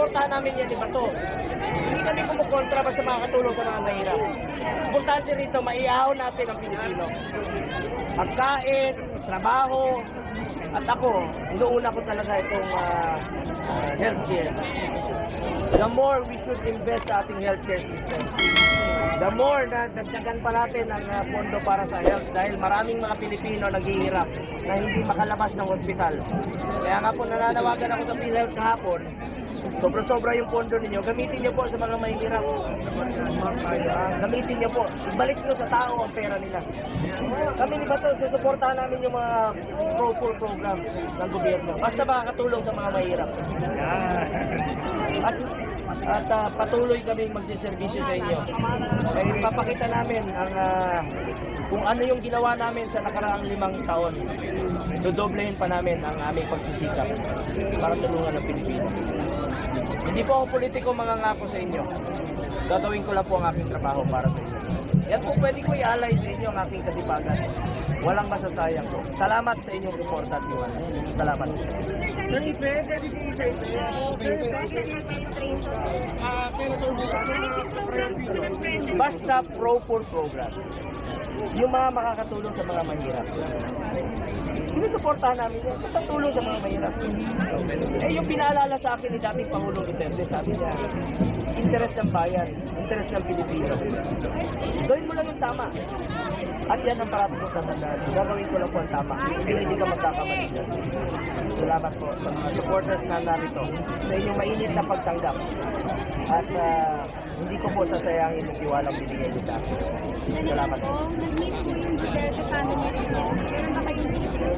Sinusuportahan namin yan, iba to. Hindi kami kumukontra ba sa mga katulong sa mga mahirap. Importante rito, maiahaw natin ang Pilipino. Pagkain, trabaho, at ako, inuuna ko talaga itong healthcare. The more we should invest sa ating healthcare system, the more na dagdagan pa natin ang pondo para sa health dahil maraming mga Pilipino naghihirap na hindi makalabas ng ospital. Kaya nga po nananawagan ako sa PhilHealth kahapon, sobra-sobra yung pondo ninyo, gamitin nyo po sa mga mahihirap. Gamitin nyo po, ibalik nyo sa tao ang pera nila. Kami ni Bato, susuportahan namin yung mga pro-poor program ng gobyerno. Basta makakatulong sa mga mahirap. At patuloy kaming magsiservisyo sa inyo. Kaya ipapakita namin ang kung ano yung ginawa namin sa nakaraang 5 taon. Dodoblehin pa namin ang aming pagsisikap para tulungan ang Pilipino. Hindi po ako politiko mangangako sa inyo. Gagawin ko lang po ang aking trabaho para sa inyo. Yan po pwede ko i-alay sa inyo ang aking kasipagan. Walang masasayang po. Salamat sa inyong support at iwan. Salamat. Sir Ipe, pwede si Sir Ipe. Senator Basta pro-poor program. Yung mga makakatulong sa mga mahirap. Sinusuportahan namin yan. Basta tulong sa mga mahirap. Yung pinaalala sa akin ni dating Pangulong Duterte, sabi niya, interes ng bayan, interes ng Pilipino. Gawin mo lang yung tama. At yan ang parati ko tatandaan. Gagawin ko lang po ang tama. Hindi ka magkakamali dyan. Salamat po sa mga supporters na narito sa inyong mainit na pagtanggap. At hindi ko po sasayangin yung tiwalang binigay niyo sa akin. Salamat po. Nag-meet po yung Duterte family rin. Meron ba kayong Pilipino?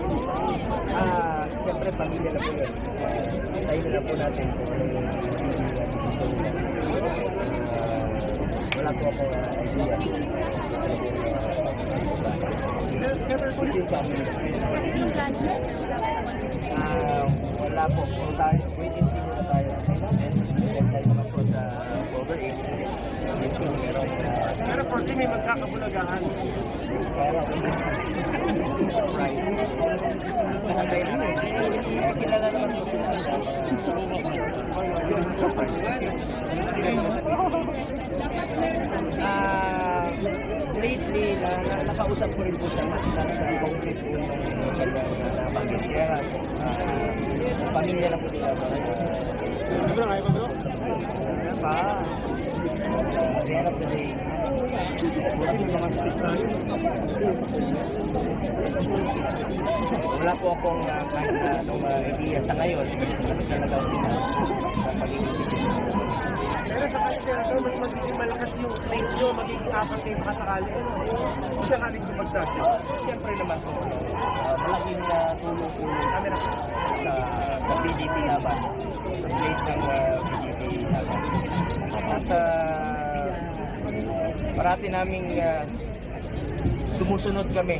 Siyempre, pamilya na po yun. Tayo na po natin kung ano yung wala po ako idea. Senator, Yung family. Yung plan mo? Wala po. Kung tayo, waiting team na tayo. And tayo naman po sa over 8. pero for si may magkakabulagahan. Para surprise. Kilala naman po sila. Surprise. Lately, nakausap ko rin po siya na concrete po yung nabanggit. Kaya pamilya lang po nila. Sobrang ayaw mo? At the end of the day, Mga speak na yun. wala po akong kahit na idea sa ngayon. Ano talaga pagiging Pero sa kanya, Senator, mas magiging malakas yung slate nyo, magiging apat kayo sa kasakali. Isa ka rin dumagdag. Siyempre naman po, malaking tulong-tulong kami na sa PDP naman, sa slate ng PDP naman. At parati naming sumusunod kami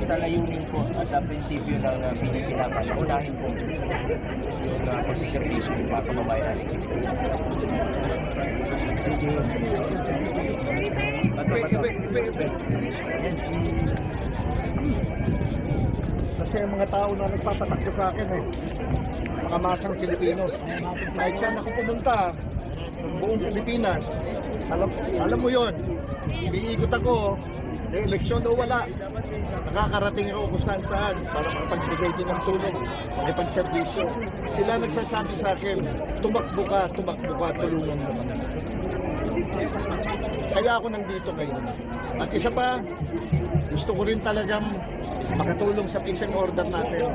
sa layunin po at sa prinsipyo ng PDP naman. Unahin po yung pagsiservisyo sa mga kababayan natin. Kasi yung mga tao na nagpapatakbo sa akin mga masang Pilipino. Kahit saan ako pumunta, buong Pilipinas, alam mo yon, iikot ako, eleksyon o wala, nakakarating ako kung saan para makapagbigay din ng tulong, makipagservisyo. Sila nagsasabi sa akin, tumakbo ka, tulungan mo kami. Kaya ako nandito ngayon. At isa pa, gusto ko rin talagang makatulong sa peace and order natin.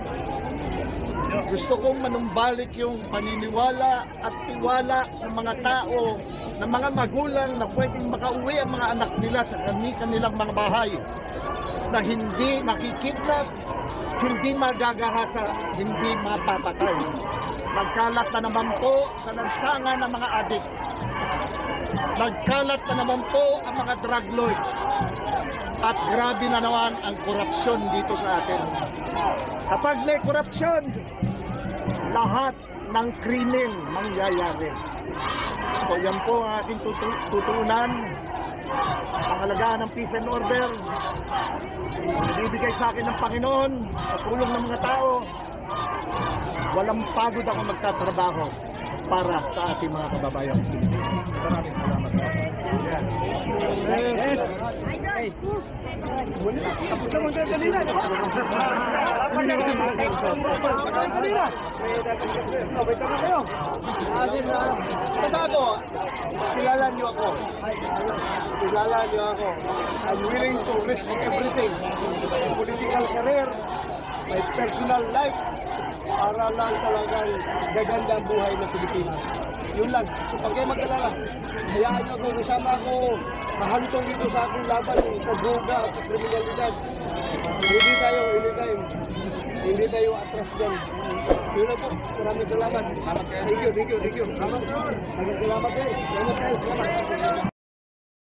Gusto kong manumbalik yung paniniwala at tiwala ng mga tao, ng mga magulang na pwedeng makauwi ang mga anak nila sa kanilang mga bahay na hindi makikidnap, hindi magagahasa, hindi mapapatay. Nagkalat na naman po sa lansangan ng mga adik. Nagkalat na naman po ang mga drug lords. At grabe na naman ang korupsyon dito sa atin. Kapag may korupsyon, lahat ng krimen mangyayari. So yan po ang ating tutuunan. Pangalagaan ng peace and order. Ibibigay sa akin ng Panginoon sa tulong ng mga tao. Walang pagod ako magtatrabaho. para sa ating mga kababayan. Maraming salamat po. Yes. Tapos naman kayo kanina, di ba? Kanina. May tanong kayo. Kasado, kilala niyo ako. Kilala niyo ako. I'm willing to risk everything. My political career, my personal life, para lang talagang gaganda ang buhay ng Pilipinas. Yun lang. So pag kayo mag-alala, hayaan niyo ako, kasama ako, mahantong dito sa aking laban sa droga at sa kriminalidad. Hindi tayo atras dyan. Yun lang po. Maraming salamat. Thank you. Salamat sir. Maraming salamat sir. Salamat.